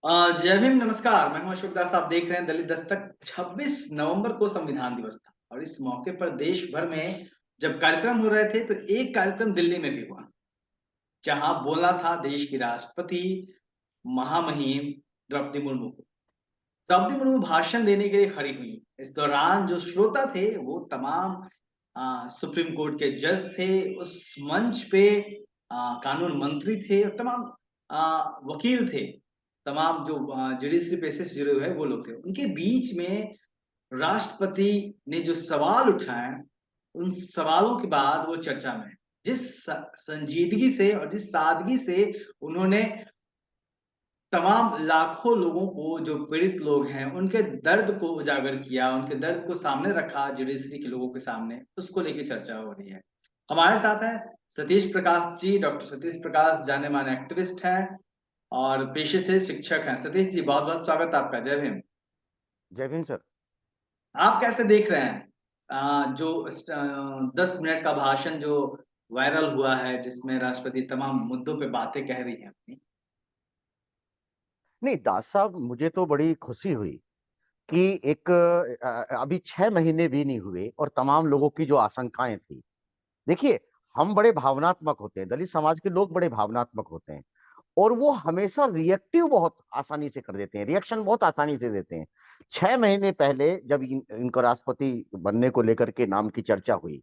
जय भीम, नमस्कार। मैं हूं अशोक दास। आप देख रहे हैं दलित दस्तक। 26 नवंबर को संविधान दिवस था और इस मौके पर देश भर में जब कार्यक्रम हो रहे थे तो एक कार्यक्रम दिल्ली में भी हुआ, जहां बोलना था देश की राष्ट्रपति महामहिम द्रौपदी मुर्मू को। द्रौपदी मुर्मू भाषण देने के लिए खड़ी हुई। इस दौरान जो श्रोता थे वो तमाम सुप्रीम कोर्ट के जज थे। उस मंच पे कानून मंत्री थे और तमाम वकील थे। तमाम जो जुडिशरी पेशे से जुड़े हुए हैं वो लोग थे। उनके बीच में राष्ट्रपति ने जो सवाल उठाए, उन सवालों के बाद वो चर्चा में, जिस संजीदगी से और जिस सादगी से उन्होंने तमाम लाखों लोगों को, जो पीड़ित लोग हैं, उनके दर्द को उजागर किया, उनके दर्द को सामने रखा जुडिशरी के लोगों के सामने, उसको लेके चर्चा हो रही है। हमारे साथ हैं सतीश प्रकाश जी। डॉक्टर सतीश प्रकाश जाने-माने एक्टिविस्ट हैं और पेशे से शिक्षक हैं। सतीश जी, बहुत-बहुत स्वागत है आपका। जय भीम। जय भीम सर। आप कैसे देख रहे हैं जो 10 मिनट का भाषण जो वायरल हुआ है, जिसमें राष्ट्रपति तमाम मुद्दों पे बातें कह रही हैं अपनी? नहीं दास साहब, मुझे तो बड़ी खुशी हुई कि एक अभी 6 महीने भी नहीं हुए और तमाम लोगों की जो आशंकाएं थी। देखिए, हम बड़े भावनात्मक होते हैं, दलित समाज के लोग बड़े भावनात्मक होते हैं और वो हमेशा रिएक्टिव बहुत आसानी से कर देते हैं, रिएक्शन बहुत आसानी से देते हैं। 6 महीने पहले जब इनको राष्ट्रपति बनने को लेकर के नाम की चर्चा हुई,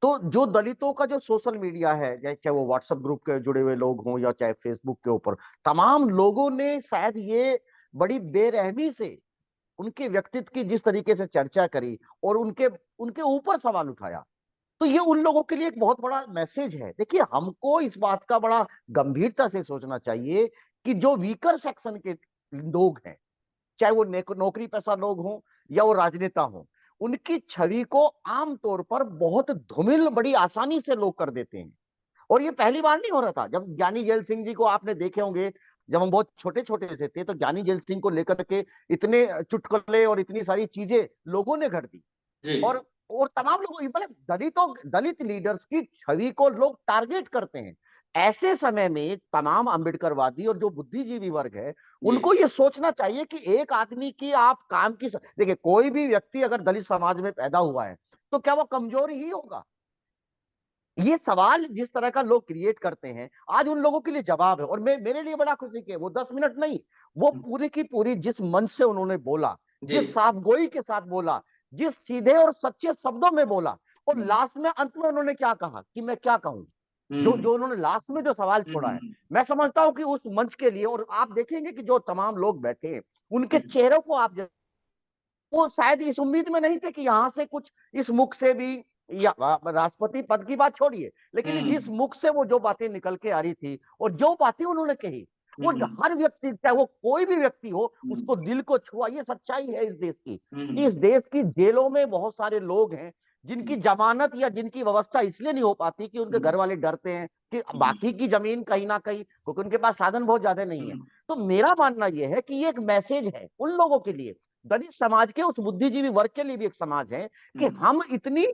तो जो दलितों का जो सोशल मीडिया है, चाहे वो व्हाट्सएप ग्रुप के जुड़े हुए लोग हों या चाहे फेसबुक के ऊपर, तमाम लोगों ने शायद ये बड़ी बेरहमी से उनके व्यक्तित्व की जिस तरीके से चर्चा करी और उनके उनके ऊपर सवाल उठाया, तो ये उन लोगों के लिए एक बहुत बड़ा मैसेज है। देखिए, हमको इस बात का बड़ा गंभीरता से सोचना चाहिए कि जो वीकर सेक्शन के लोग हैं, चाहे वो नौकरी पेशा लोग हों या वो राजनेता हों, उनकी छवि को आमतौर पर बहुत धूमिल बड़ी आसानी से लोग कर देते हैं। और ये पहली बार नहीं हो रहा था। जब ज्ञानी जैल सिंह जी को आपने देखे होंगे, जब हम बहुत छोटे छोटे से थे, तो ज्ञानी जैल सिंह को लेकर के इतने चुटकुले और इतनी सारी चीजें लोगों ने घड़ दी। जी। और तमाम लोग, मतलब दलित लीडर्स की छवि को लोग टारगेट करते हैं। ऐसे समय में तमाम अंबेडकरवादी और जो बुद्धिजीवी वर्ग है, जी। उनको ये सोचना चाहिए कि एक आदमी की आप काम की देखिए, कोई भी व्यक्ति अगर दलित समाज में पैदा हुआ है तो क्या वो कमजोर ही होगा? ये सवाल जिस तरह का लोग क्रिएट करते हैं, आज उन लोगों के लिए जवाब है। और मेरे लिए बड़ा खुशी के वो 10 मिनट नहीं, वो पूरी की पूरी जिस मंच से उन्होंने बोला, जी। जिस साफगोई के साथ बोला, जिस सीधे और सच्चे शब्दों में बोला, और लास्ट में अंत में उन्होंने क्या कहा कि मैं क्या कहूं, जो हुँ। जो उन्होंने लास्ट में जो सवाल हुँ, छोड़ा हुँ, है, हुँ। मैं समझता हूं कि उस मंच के लिए, और आप देखेंगे कि जो तमाम लोग बैठे हैं, उनके हुँ, चेहरों को आप, वो शायद इस उम्मीद में नहीं थे कि यहां से कुछ इस मुख से भी, या राष्ट्रपति पद की बात छोड़िए, लेकिन जिस हुँ, मुख से वो जो बातें निकल के आ रही थी और जो बातें उन्होंने कही, वो हुँ, हर व्यक्ति, चाहे वो कोई भी व्यक्ति हो, हुँ, उसको दिल को छुआ। ये सच्चाई है इस देश की, हुँ, कि इस देश की जेलों में बहुत सारे लोग हैं जिनकी हुँ, जमानत या जिनकी व्यवस्था इसलिए नहीं हो पाती कि उनके घर हुँ, वाले डरते हैं कि हुँ, बाकी की जमीन कहीं ना कहीं, क्योंकि उनके पास साधन बहुत ज्यादा नहीं है। हुँ, तो मेरा मानना यह है कि ये एक मैसेज है उन लोगों के लिए, दलित समाज के उस बुद्धिजीवी वर्ग के लिए भी एक समाज है, कि हुँ, हम इतनी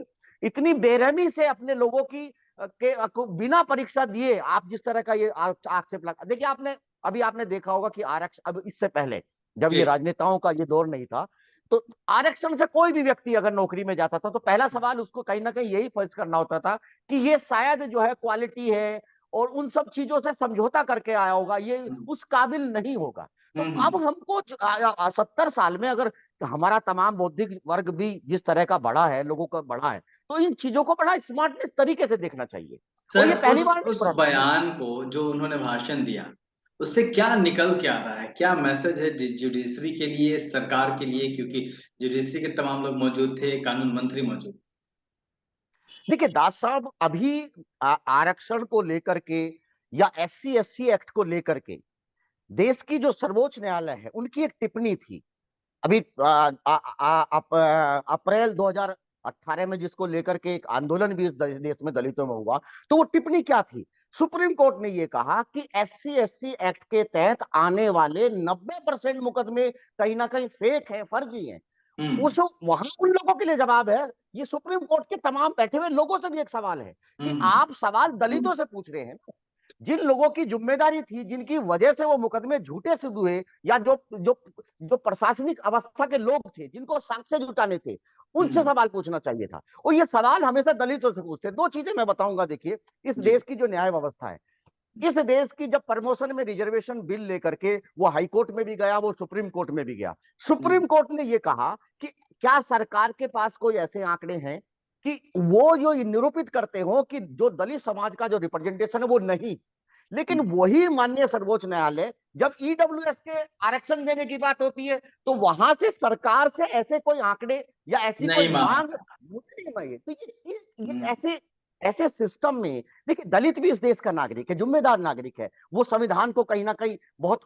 इतनी बेरहमी से अपने लोगों की को बिना परीक्षा दिए आप जिस तरह का ये आक्षेप लगा। देखिए, आपने अभी आपने देखा होगा कि आरक्षण, अब इससे पहले जब ये जी। राजनेताओं का ये दौर नहीं था, तो आरक्षण से कोई भी व्यक्ति अगर नौकरी में जाता था तो पहला सवाल उसको कहीं ना कहीं यही फर्ज करना होता था कि ये शायद जो है क्वालिटी है और उन सब चीजों से समझौता करके आया होगा, ये हुँ, उस काबिल नहीं होगा। तो हुँ, अब हुँ। हमको 70 साल में अगर हमारा तमाम बौद्धिक वर्ग भी जिस तरह का बढ़ा है, लोगों का बढ़ा है, तो इन चीजों को बड़ा स्मार्टनेस तरीके से देखना चाहिए। और सर, ये पहली उस बार नहीं उस हो रहा था। बयान को जो उन्होंने भाषण दिया, उससे क्या निकल के आ रहा है? क्या मैसेज है जुडिशरी के लिए, सरकार के लिए? क्योंकि जुडिशरी के तमाम लोग मौजूद थे, कानून मंत्री मौजूद। देखिए दास साहब, अभी आरक्षण को लेकर के या SC SC एक्ट को लेकर के देश की जो सर्वोच्च न्यायालय है, उनकी एक टिप्पणी थी। अभी अप्रैल 2018 में जिसको लेकर के एक आंदोलन भी इस देश में दलितों में हुआ, तो वो टिप्पणी क्या थी? सुप्रीम कोर्ट ने ये कहा कि SC SC एक्ट के तहत आने वाले 90% मुकदमे कहीं ना कहीं फेक है, फर्जी है। हुँ, उस वहां उन लोगों के लिए जवाब है। ये सुप्रीम कोर्ट के तमाम बैठे हुए लोगों से भी एक सवाल है हुँ, कि हुँ, आप सवाल दलितों से पूछ रहे हैं, जिन लोगों की जिम्मेदारी थी, जिनकी वजह से वो मुकदमे झूठे सिद्ध हुए, या जो जो जो प्रशासनिक अवस्था के लोग थे, जिनको साक्ष्य जुटाने थे, उनसे हम्म। सवाल पूछना चाहिए था। और ये सवाल हमेशा दलितों से पूछते। दो चीजें मैं बताऊंगा। देखिए, इस जी। देश की जो न्याय व्यवस्था है, इस देश की जब प्रमोशन में रिजर्वेशन बिल लेकर के वो हाई कोर्ट में भी गया, वो सुप्रीम कोर्ट में भी गया। सुप्रीम हम्म। कोर्ट ने ये कहा कि क्या सरकार के पास कोई ऐसे आंकड़े हैं कि वो जो निरूपित करते हो कि जो दलित समाज का जो रिप्रेजेंटेशन है वो नहीं। लेकिन हम्म। वही माननीय सर्वोच्च न्यायालय, जब ईडब्ल्यूएस के आरक्षण देने की बात होती है, तो वहां से सरकार से ऐसे कोई आंकड़े या ऐसी कोई नहीं माना। मांग नहीं मांगी। तो ये हम्म। ऐसे ऐसे सिस्टम में, देखिए, दलित भी इस देश का नागरिक है, जिम्मेदार नागरिक है। वो संविधान को कहीं ना कहीं बहुत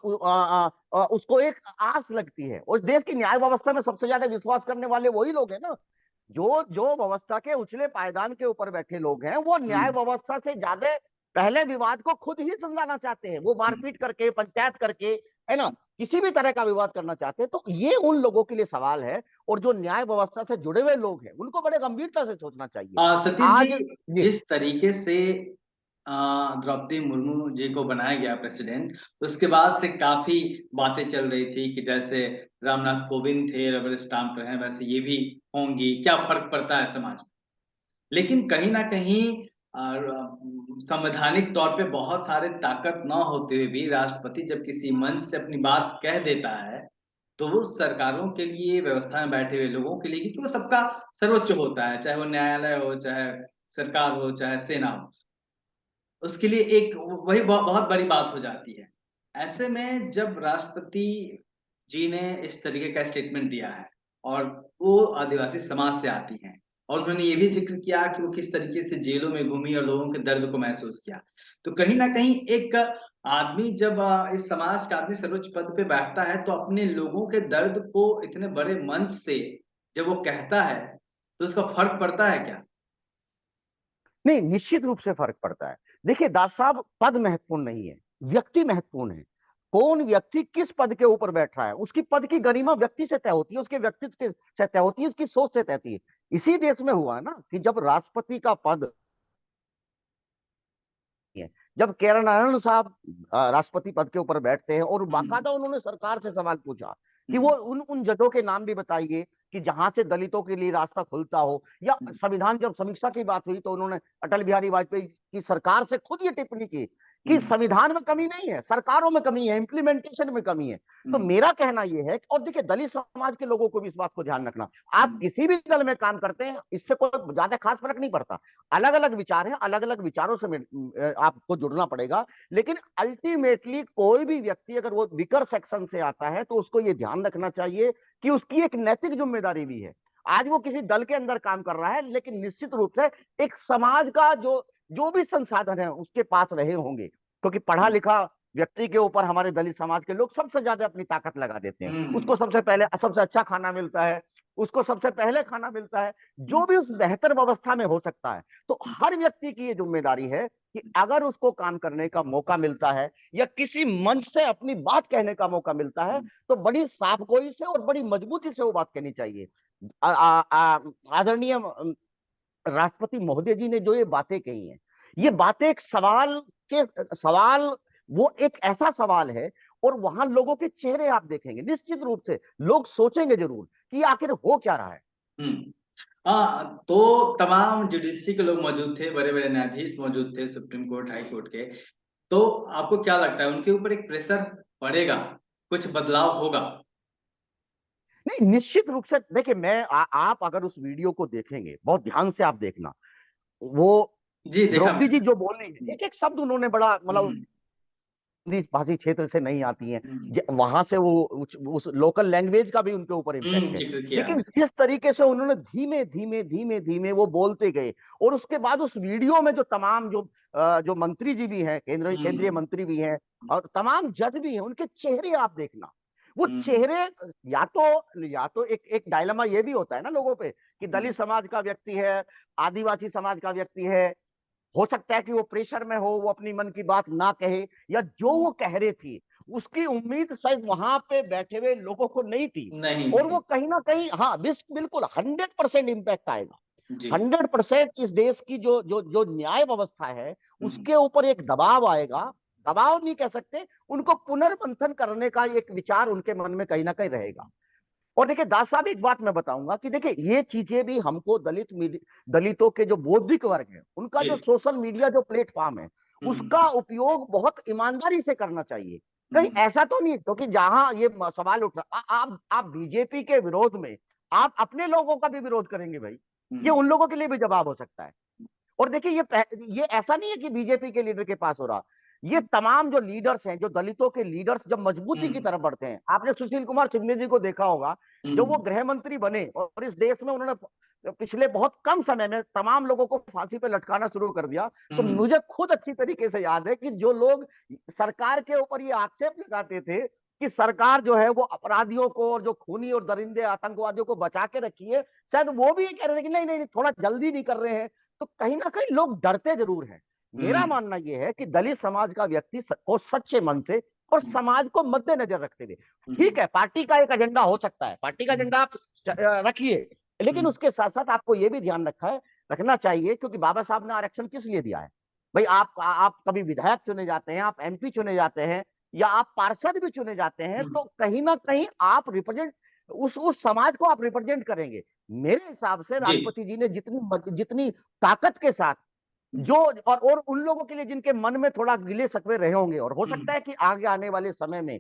उसको एक आस लगती है। उस देश की न्याय व्यवस्था में सबसे ज्यादा विश्वास करने वाले वही लोग हैं ना। जो जो व्यवस्था के उछले पायदान के ऊपर बैठे लोग हैं, वो न्याय हम्म। व्यवस्था से ज्यादा पहले विवाद को खुद ही सुलझाना चाहते हैं। वो हम्म। मारपीट करके, पंचायत करके, है ना, किसी भी तरह का विवाद करना चाहते हैं। तो ये उन लोगों के लिए सवाल है। और जो न्याय व्यवस्था से जुड़े हुए लोग हैं, उनको बड़े गंभीरता से सोचना चाहिए। सतीश जी, आज ये जिस तरीके से द्रौपदी मुर्मू जी को बनाया गया प्रेसिडेंट, उसके बाद से काफी बातें चल रही थी कि जैसे रामनाथ कोविंद थे, रबर स्टाम्प हैं, वैसे ये भी होंगी, क्या फर्क पड़ता है समाज में। लेकिन कहीं ना कहीं संवैधानिक तौर पे बहुत सारे ताकत ना होते हुए भी राष्ट्रपति जब किसी मंच से अपनी बात कह देता है, तो वो सरकारों के लिए, व्यवस्था में बैठे हुए लोगों के लिए, क्योंकि वो सबका सर्वोच्च होता है, चाहे वो न्यायालय हो, चाहे सरकार हो, चाहे सेना हो, उसके लिए एक वही बहुत बड़ी बात हो जाती है। ऐसे में जब राष्ट्रपति जी ने इस तरीके का स्टेटमेंट दिया है, और वो आदिवासी समाज से आती हैं, और उन्होंने ये भी ज़िक्र किया कि वो किस तरीके से जेलों में घूमी और लोगों के दर्द को महसूस किया। तो कहीं न कहीं एक आदमी जब इस समाज का आदमी सर्वोच्च पद पे बैठता है, तो अपने लोगों के दर्द को इतने बड़े मंच से जब वो कहता है, तो उसका फ़र्क पड़ता है क्या? नहीं, निश्चित रूप से फर्क पड़ता है। देखिए दास साहब, पद महत्वपूर्ण नहीं है, व्यक्ति महत्वपूर्ण है। कौन व्यक्ति किस पद के ऊपर बैठ रहा है, उसकी पद की गरिमा व्यक्ति से तय होती है, उसके व्यक्तित्व से तय होती है, उसकी सोच से तय होती है। इसी देश में हुआ है ना कि जब राष्ट्रपति का पद है, जब केरल नारायण साहब राष्ट्रपति पद के ऊपर बैठते हैं, और हुँ, बाकायदा उन्होंने सरकार से सवाल पूछा कि वो हुँ, उन उन जगहों के नाम भी बताइए कि जहां से दलितों के लिए रास्ता खुलता हो। या हुँ, संविधान जब समीक्षा की बात हुई, तो उन्होंने अटल बिहारी वाजपेयी की सरकार से खुद ये टिप्पणी की कि हुँ, संविधान में कमी नहीं है, सरकारों में कमी है, इंप्लीमेंटेशन में कमी है। हुँ, तो मेरा कहना यह है और देखिए, दलित समाज के लोगों को भी इस बात को ध्यान रखना। आप हुँ, किसी भी दल में काम करते हैं, इससे कोई ज्यादा खास फर्क नहीं पड़ता। अलग अलग विचार हैं, अलग अलग विचारों से आपको जुड़ना पड़ेगा। लेकिन अल्टीमेटली कोई भी व्यक्ति अगर वो विकर सेक्शन से आता है, तो उसको ये ध्यान रखना चाहिए कि उसकी एक नैतिक जिम्मेदारी भी है। आज वो किसी दल के अंदर काम कर रहा है, लेकिन निश्चित रूप से एक समाज का जो जो भी संसाधन है उसके पास रहे होंगे, क्योंकि पढ़ा हुँ, लिखा व्यक्ति के ऊपर हमारे दलित समाज के लोग सबसे ज्यादा अपनी ताकत लगा देते हैं। हुँ, उसको सबसे पहले सबसे अच्छा खाना मिलता है, उसको सबसे पहले खाना मिलता है, हुँ, जो भी उस बेहतर व्यवस्था में हो सकता है। तो हुँ, हर व्यक्ति की ये जिम्मेदारी है कि अगर उसको काम करने का मौका मिलता है, या किसी मंच से अपनी बात कहने का मौका मिलता है, हुँ, तो बड़ी साफगोई से और बड़ी मजबूती से वो बात कहनी चाहिए। आ- आ- आ- आदरणीय राष्ट्रपति महोदय जी ने जो ये बातें कही हैं, ये बातें एक के सवाल वो एक ऐसा सवाल है, और वहां लोगों के चेहरे आप देखेंगे, निश्चित रूप से लोग सोचेंगे जरूर कि आखिर हो क्या रहा है। हुँ। तो तमाम जुडिशरी के लोग मौजूद थे, बड़े-बड़े न्यायाधीश मौजूद थे सुप्रीम कोर्ट, हाई कोर्ट के। तो आपको क्या लगता है उनके ऊपर एक प्रेशर पड़ेगा, कुछ बदलाव होगा? नहीं, निश्चित रूप से देखिए, आप अगर उस वीडियो को देखेंगे, बहुत ध्यान से आप देखना, वो जी, देखा द्रौपदी जी मैंने। जो बोल रही है, हुँ, एक एक शब्द उन्होंने बड़ा, मतलब हुँ, हिंदी भाषी क्षेत्र से नहीं आती हैं, हुँ, वहां से वो उस लोकल लैंग्वेज का भी उनके ऊपर हुँ, इम्पैक्ट है। ज़िक्र किया लेकिन है। जिस तरीके से उन्होंने धीमे धीमे धीमे धीमे वो बोलते गए, और उसके बाद उस वीडियो में जो तमाम जो मंत्री जी भी हैं, केंद्रीय हुँ, मंत्री भी हैं, और तमाम जज भी हैं, उनके चेहरे आप देखना। वो हुँ, हुँ, चेहरे, या तो एक डायलेमा ये भी होता है ना लोगों पे, कि हुँ, दलित समाज का व्यक्ति है, आदिवासी समाज का व्यक्ति है, हो सकता है कि वो प्रेशर में हो, वो अपनी मन की बात ना कहे, या जो हुँ, वो कह रहे थी उसकी उम्मीद शायद वहां पे बैठे हुए लोगों को नहीं थी। नहीं और वो थी। कहीं ना कहीं, हाँ, बिल्कुल 100% इम्पैक्ट आएगा। जी। 100% इस देश की जो जो जो न्याय व्यवस्था है हम्म, उसके ऊपर एक दबाव आएगा। दबाव नहीं कह सकते, उनको पुनर्मंथन करने का एक विचार उनके मन में कहीं ना कहीं रहेगा। और देखिए दास साहब, एक बात मैं बताऊंगा कि देखिए ये चीजें भी हमको दलितों के जो बौद्धिक वर्ग है उनका जी। जो सोशल मीडिया जो प्लेटफॉर्म है हम्म, उसका उपयोग बहुत ईमानदारी से करना चाहिए। कहीं हम्म, ऐसा तो नहीं, क्योंकि जहां ये सवाल उठ रहा, आप बीजेपी के विरोध में आप अपने लोगों का भी विरोध करेंगे भाई, ये हम्म, उन लोगों के लिए भी जवाब हो सकता है। और देखिए ये ऐसा नहीं है कि बीजेपी के लीडर के पास हो रहा, ये तमाम जो लीडर्स हैं, जो दलितों के लीडर्स जब मजबूती की हम्म, तरफ बढ़ते हैं, आपने सुशील कुमार शिंदे जी को देखा होगा, जब वो हम्म, गृह मंत्री बने और इस देश में उन्होंने पिछले बहुत कम समय में तमाम लोगों को फांसी पे लटकाना शुरू कर दिया, तो हम्म, मुझे खुद अच्छी तरीके से याद है कि जो लोग सरकार के ऊपर ये आक्षेप लगाते थे कि सरकार जो है वो अपराधियों को और जो खूनी और दरिंदे आतंकवादियों को बचा के रखी है, शायद वो भी ये कह रहे थे कि नहीं नहीं नहीं, थोड़ा जल्दी नहीं कर रहे हैं। तो कहीं ना कहीं लोग डरते जरूर हैं। मेरा हम्म, मानना यह है कि दलित समाज का व्यक्ति को सच्चे मन से और समाज को मद्देनजर रखते हुए, हम्म, ठीक है पार्टी का एक एजेंडा हो सकता है, पार्टी का एजेंडा आप रखिए, लेकिन हम्म, उसके साथ साथ आपको यह भी ध्यान रखना चाहिए, क्योंकि बाबा साहब ने आरक्षण किस लिए दिया है भाई। आप कभी विधायक चुने जाते हैं, आप एमपी चुने जाते हैं, या आप पार्षद भी चुने जाते हैं, हम्म, तो कहीं ना कहीं आप रिप्रेजेंट उस समाज को आप रिप्रेजेंट करेंगे। मेरे हिसाब से जी। राष्ट्रपति जी ने जितनी जितनी ताकत के साथ हम्म, जो, और उन लोगों के लिए जिनके मन में थोड़ा गिले शिकवे रहे होंगे, और हो हम्म, सकता है कि आगे आने वाले समय में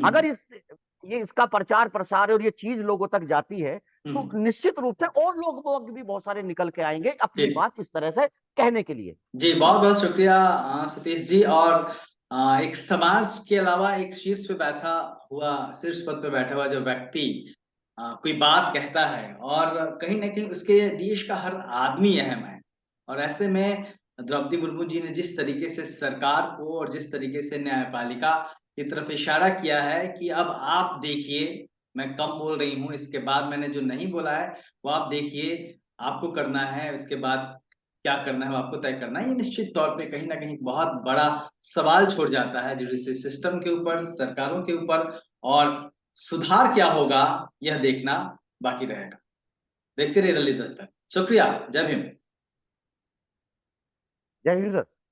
अगर हम्म, इसका प्रचार प्रसार और ये चीज लोगों तक जाती है, तो हम्म, निश्चित रूप से और लोग भी बहुत सारे निकल के आएंगे अपनी जी। बात इस तरह से कहने के लिए। जी, बहुत बहुत शुक्रिया सतीश जी। और एक समाज के अलावा एक शीर्ष पद पे बैठा हुआ जो व्यक्ति कोई बात कहता है, और कहीं ना कहीं उसके देश का हर आदमी अहम है। और ऐसे में द्रौपदी मुर्मू जी ने जिस तरीके से सरकार को और जिस तरीके से न्यायपालिका की तरफ इशारा किया है कि अब आप देखिए, मैं कम बोल रही हूँ, इसके बाद मैंने जो नहीं बोला है वो आप देखिए, आपको करना है, इसके बाद क्या करना है वो आपको तय करना है। ये निश्चित तौर पे कहीं ना कहीं बहुत बड़ा सवाल छोड़ जाता है जुडिशरी सिस्टम के ऊपर, सरकारों के ऊपर। और सुधार क्या होगा यह देखना बाकी रहेगा। देखते रहिए दलित दस्तक। शुक्रिया। जय भीम। जय हिंद सर।